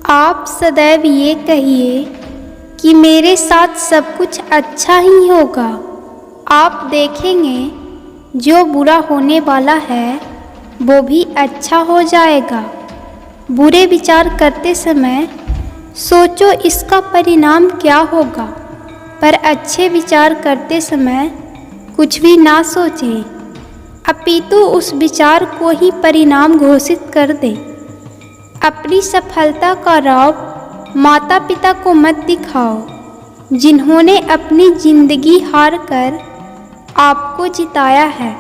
आप सदैव ये कहिए कि मेरे साथ सब कुछ अच्छा ही होगा। आप देखेंगे जो बुरा होने वाला है वो भी अच्छा हो जाएगा। बुरे विचार करते समय सोचो इसका परिणाम क्या होगा, पर अच्छे विचार करते समय कुछ भी ना सोचें, अपितु उस विचार को ही परिणाम घोषित कर दें। अपनी सफलता का रौब माता पिता को मत दिखाओ, जिन्होंने अपनी जिंदगी हार कर आपको जिताया है।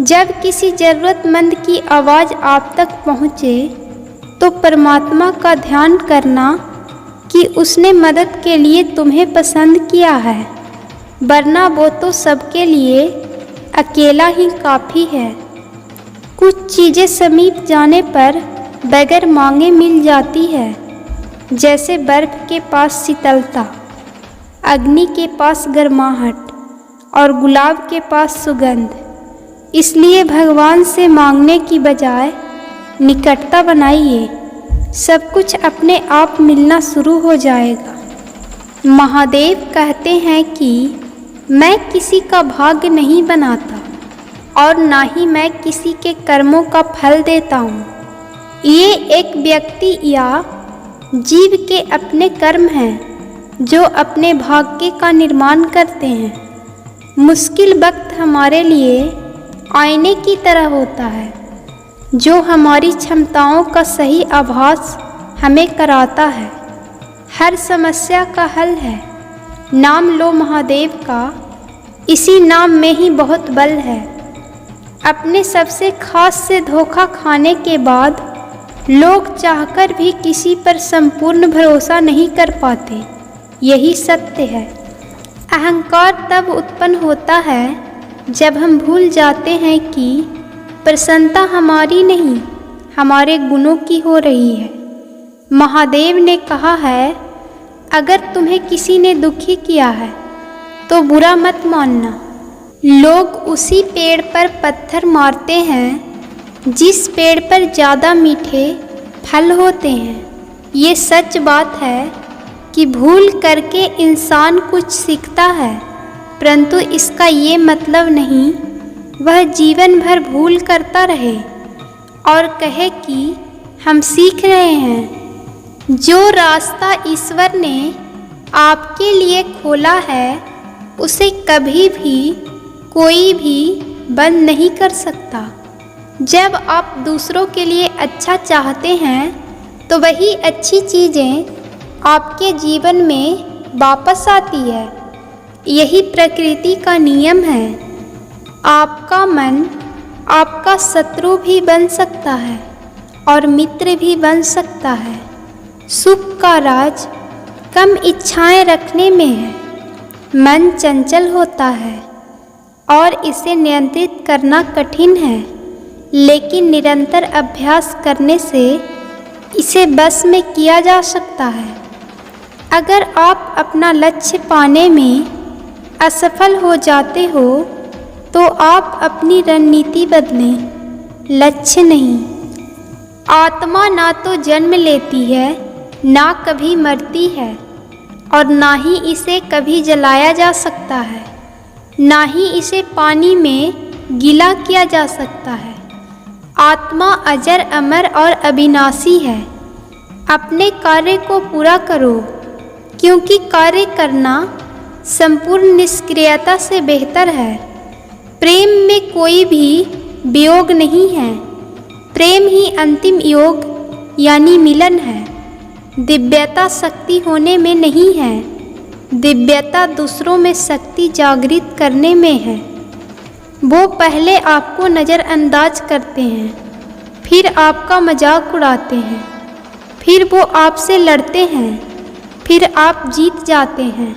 जब किसी ज़रूरतमंद की आवाज़ आप तक पहुँचे तो परमात्मा का ध्यान करना कि उसने मदद के लिए तुम्हें पसंद किया है, वरना वो तो सबके लिए अकेला ही काफ़ी है। कुछ चीज़ें समीप जाने पर बगैर मांगे मिल जाती है, जैसे बर्फ़ के पास शीतलता, अग्नि के पास गर्माहट और गुलाब के पास सुगंध। इसलिए भगवान से मांगने की बजाय निकटता बनाइए, सब कुछ अपने आप मिलना शुरू हो जाएगा। महादेव कहते हैं कि मैं किसी का भाग्य नहीं बनाता और ना ही मैं किसी के कर्मों का फल देता हूँ। ये एक व्यक्ति या जीव के अपने कर्म हैं जो अपने भाग्य का निर्माण करते हैं। मुश्किल वक्त हमारे लिए आईने की तरह होता है, जो हमारी क्षमताओं का सही आभास हमें कराता है। हर समस्या का हल है। नाम लो महादेव का, इसी नाम में ही बहुत बल है। अपने सबसे खास से धोखा खाने के बाद लोग चाहकर भी किसी पर संपूर्ण भरोसा नहीं कर पाते, यही सत्य है। अहंकार तब उत्पन्न होता है जब हम भूल जाते हैं कि प्रसन्नता हमारी नहीं, हमारे गुणों की हो रही है। महादेव ने कहा है, अगर तुम्हें किसी ने दुखी किया है तो बुरा मत मानना। लोग उसी पेड़ पर पत्थर मारते हैं जिस पेड़ पर ज़्यादा मीठे फल होते हैं। ये सच बात है कि भूल करके इंसान कुछ सीखता है, परंतु इसका ये मतलब नहीं वह जीवन भर भूल करता रहे और कहे कि हम सीख रहे हैं। जो रास्ता ईश्वर ने आपके लिए खोला है उसे कभी भी कोई भी बंद नहीं कर सकता। जब आप दूसरों के लिए अच्छा चाहते हैं तो वही अच्छी चीज़ें आपके जीवन में वापस आती है। यही प्रकृति का नियम है। आपका मन आपका शत्रु भी बन सकता है और मित्र भी बन सकता है। सुख का राज कम इच्छाएं रखने में है। मन चंचल होता है और इसे नियंत्रित करना कठिन है, लेकिन निरंतर अभ्यास करने से इसे बस में किया जा सकता है। अगर आप अपना लक्ष्य पाने में असफल हो जाते हो तो आप अपनी रणनीति बदलें, लक्ष्य नहीं। आत्मा ना तो जन्म लेती है, ना कभी मरती है, और ना ही इसे कभी जलाया जा सकता है, ना ही इसे पानी में गीला किया जा सकता है। आत्मा अजर अमर और अविनाशी है। अपने कार्य को पूरा करो, क्योंकि कार्य करना संपूर्ण निष्क्रियता से बेहतर है। प्रेम में कोई भी वियोग नहीं है। प्रेम ही अंतिम योग यानी मिलन है। दिव्यता शक्ति होने में नहीं है, दिव्यता दूसरों में शक्ति जागृत करने में है। वो पहले आपको नज़रअंदाज करते हैं, फिर आपका मजाक उड़ाते हैं, फिर वो आपसे लड़ते हैं, फिर आप जीत जाते हैं।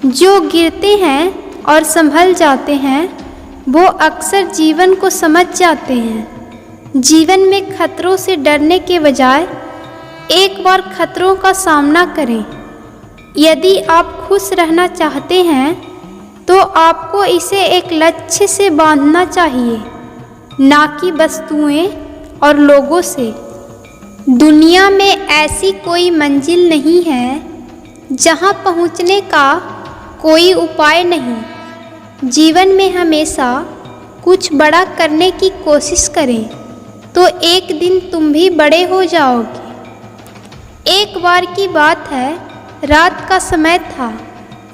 जो गिरते हैं और संभल जाते हैं वो अक्सर जीवन को समझ जाते हैं। जीवन में खतरों से डरने के बजाय एक बार खतरों का सामना करें। यदि आप खुश रहना चाहते हैं तो आपको इसे एक लक्ष्य से बांधना चाहिए, ना कि वस्तुएं और लोगों से। दुनिया में ऐसी कोई मंजिल नहीं है जहाँ पहुँचने का कोई उपाय नहीं। जीवन में हमेशा कुछ बड़ा करने की कोशिश करें तो एक दिन तुम भी बड़े हो जाओगे। एक बार की बात है, रात का समय था।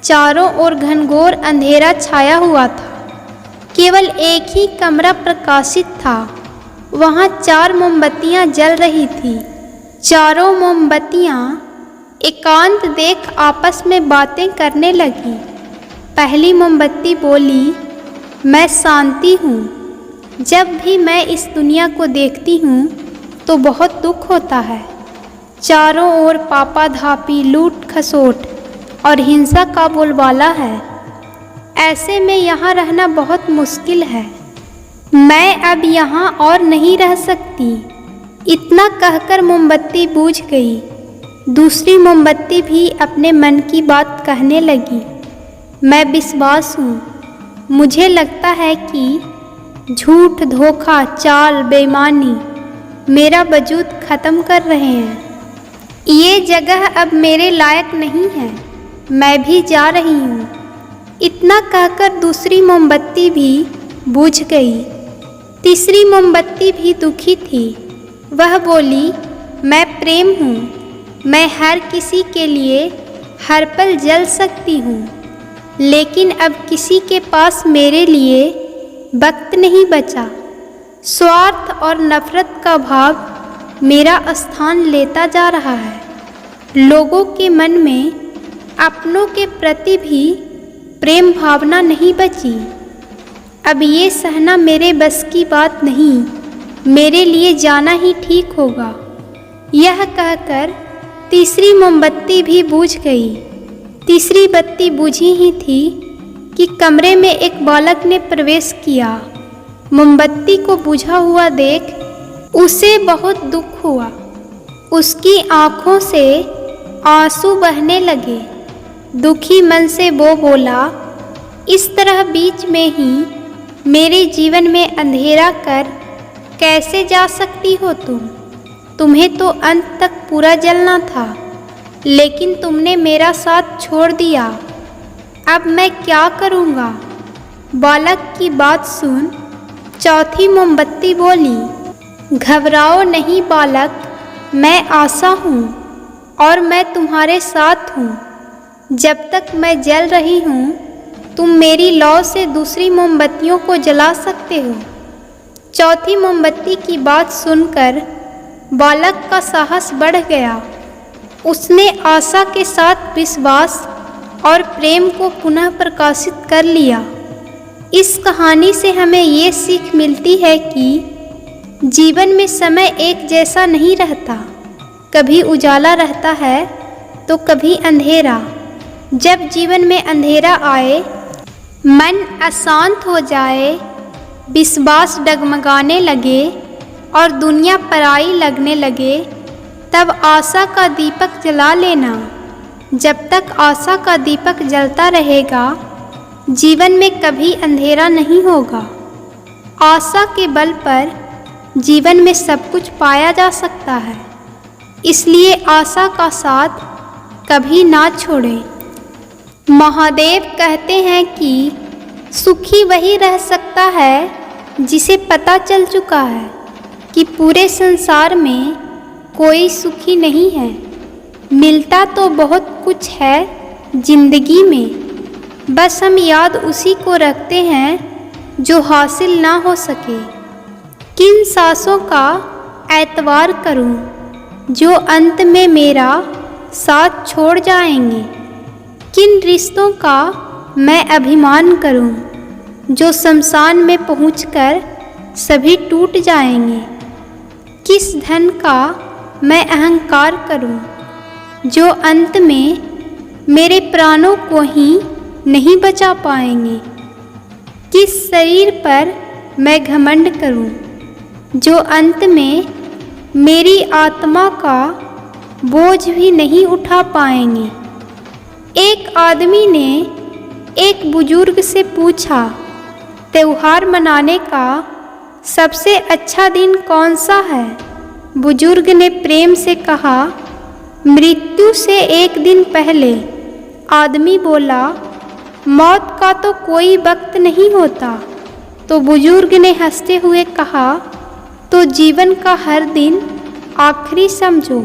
चारों ओर घनघोर अंधेरा छाया हुआ था। केवल एक ही कमरा प्रकाशित था। वहाँ 4 मोमबत्तियाँ जल रही थी। चारों मोमबत्तियाँ एकांत देख आपस में बातें करने लगी। पहली मोमबत्ती बोली, मैं शांति हूँ। जब भी मैं इस दुनिया को देखती हूँ तो बहुत दुख होता है। चारों ओर पापाधापी, लूट खसोट और हिंसा का बोलबाला है। ऐसे में यहाँ रहना बहुत मुश्किल है। मैं अब यहाँ और नहीं रह सकती। इतना कहकर मोमबत्ती बुझ गई। दूसरी मोमबत्ती भी अपने मन की बात कहने लगी, मैं विश्वास हूँ। मुझे लगता है कि झूठ, धोखा, चाल, बेईमानी मेरा वजूद ख़त्म कर रहे हैं। ये जगह अब मेरे लायक नहीं है। मैं भी जा रही हूँ। इतना कहकर दूसरी मोमबत्ती भी बुझ गई। तीसरी मोमबत्ती भी दुखी थी। वह बोली, मैं प्रेम हूँ। मैं हर किसी के लिए हर पल जल सकती हूँ, लेकिन अब किसी के पास मेरे लिए वक्त नहीं बचा। स्वार्थ और नफरत का भाव मेरा स्थान लेता जा रहा है। लोगों के मन में अपनों के प्रति भी प्रेम भावना नहीं बची। अब ये सहना मेरे बस की बात नहीं। मेरे लिए जाना ही ठीक होगा। यह कहकर तीसरी मोमबत्ती भी बुझ गई। तीसरी बत्ती बुझी ही थी कि कमरे में एक बालक ने प्रवेश किया। मोमबत्ती को बुझा हुआ देख उसे बहुत दुख हुआ। उसकी आँखों से आंसू बहने लगे। दुखी मन से वो बोला, इस तरह बीच में ही मेरे जीवन में अंधेरा कर कैसे जा सकती हो तुम? तुम्हें तो अंत तक पूरा जलना था, लेकिन तुमने मेरा साथ छोड़ दिया। अब मैं क्या करूँगा? बालक की बात सुन चौथी मोमबत्ती बोली, घबराओ नहीं बालक, मैं आशा हूँ और मैं तुम्हारे साथ हूँ। जब तक मैं जल रही हूँ तुम मेरी लौ से दूसरी मोमबत्तियों को जला सकते हो। चौथी मोमबत्ती की बात सुनकर बालक का साहस बढ़ गया। उसने आशा के साथ विश्वास और प्रेम को पुनः प्रकाशित कर लिया। इस कहानी से हमें ये सीख मिलती है कि जीवन में समय एक जैसा नहीं रहता। कभी उजाला रहता है तो कभी अंधेरा। जब जीवन में अंधेरा आए, मन अशांत हो जाए, विश्वास डगमगाने लगे और दुनिया पराई लगने लगे, तब आशा का दीपक जला लेना। जब तक आशा का दीपक जलता रहेगा, जीवन में कभी अंधेरा नहीं होगा। आशा के बल पर जीवन में सब कुछ पाया जा सकता है। इसलिए आशा का साथ कभी ना छोड़ें। महादेव कहते हैं कि सुखी वही रह सकता है जिसे पता चल चुका है कि पूरे संसार में कोई सुखी नहीं है। मिलता तो बहुत कुछ है जिंदगी में, बस हम याद उसी को रखते हैं जो हासिल ना हो सके। किन सांसों का एतवार करूं जो अंत में मेरा साथ छोड़ जाएंगे? किन रिश्तों का मैं अभिमान करूं जो शमशान में पहुंचकर सभी टूट जाएंगे? किस धन का मैं अहंकार करूं जो अंत में मेरे प्राणों को ही नहीं बचा पाएंगे? किस शरीर पर मैं घमंड करूं जो अंत में मेरी आत्मा का बोझ भी नहीं उठा पाएंगे? एक आदमी ने एक बुजुर्ग से पूछा, त्योहार मनाने का सबसे अच्छा दिन कौन सा है? बुजुर्ग ने प्रेम से कहा, मृत्यु से एक दिन पहले। आदमी बोला, मौत का तो कोई वक्त नहीं होता। तो बुजुर्ग ने हंसते हुए कहा, तो जीवन का हर दिन आखिरी समझो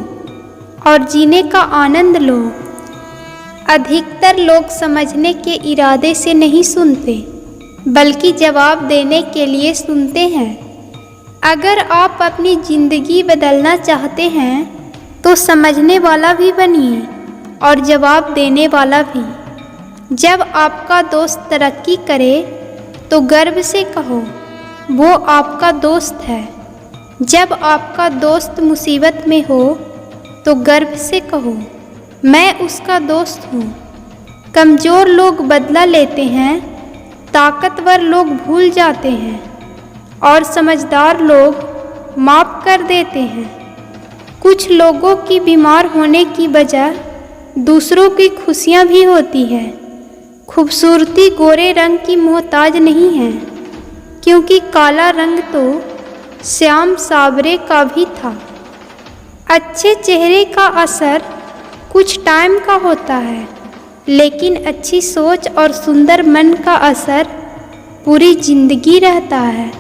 और जीने का आनंद लो। अधिकतर लोग समझने के इरादे से नहीं सुनते, बल्कि जवाब देने के लिए सुनते हैं। अगर आप अपनी ज़िंदगी बदलना चाहते हैं तो समझने वाला भी बनिए और जवाब देने वाला भी। जब आपका दोस्त तरक्की करे तो गर्व से कहो, वो आपका दोस्त है। जब आपका दोस्त मुसीबत में हो तो गर्व से कहो, मैं उसका दोस्त हूँ। कमज़ोर लोग बदला लेते हैं, ताकतवर लोग भूल जाते हैं और समझदार लोग माफ़ कर देते हैं। कुछ लोगों की बीमार होने की वजह दूसरों की खुशियाँ भी होती है। खूबसूरती गोरे रंग की मोहताज नहीं है, क्योंकि काला रंग तो श्याम सावरे का भी था। अच्छे चेहरे का असर कुछ टाइम का होता है, लेकिन अच्छी सोच और सुंदर मन का असर पूरी जिंदगी रहता है।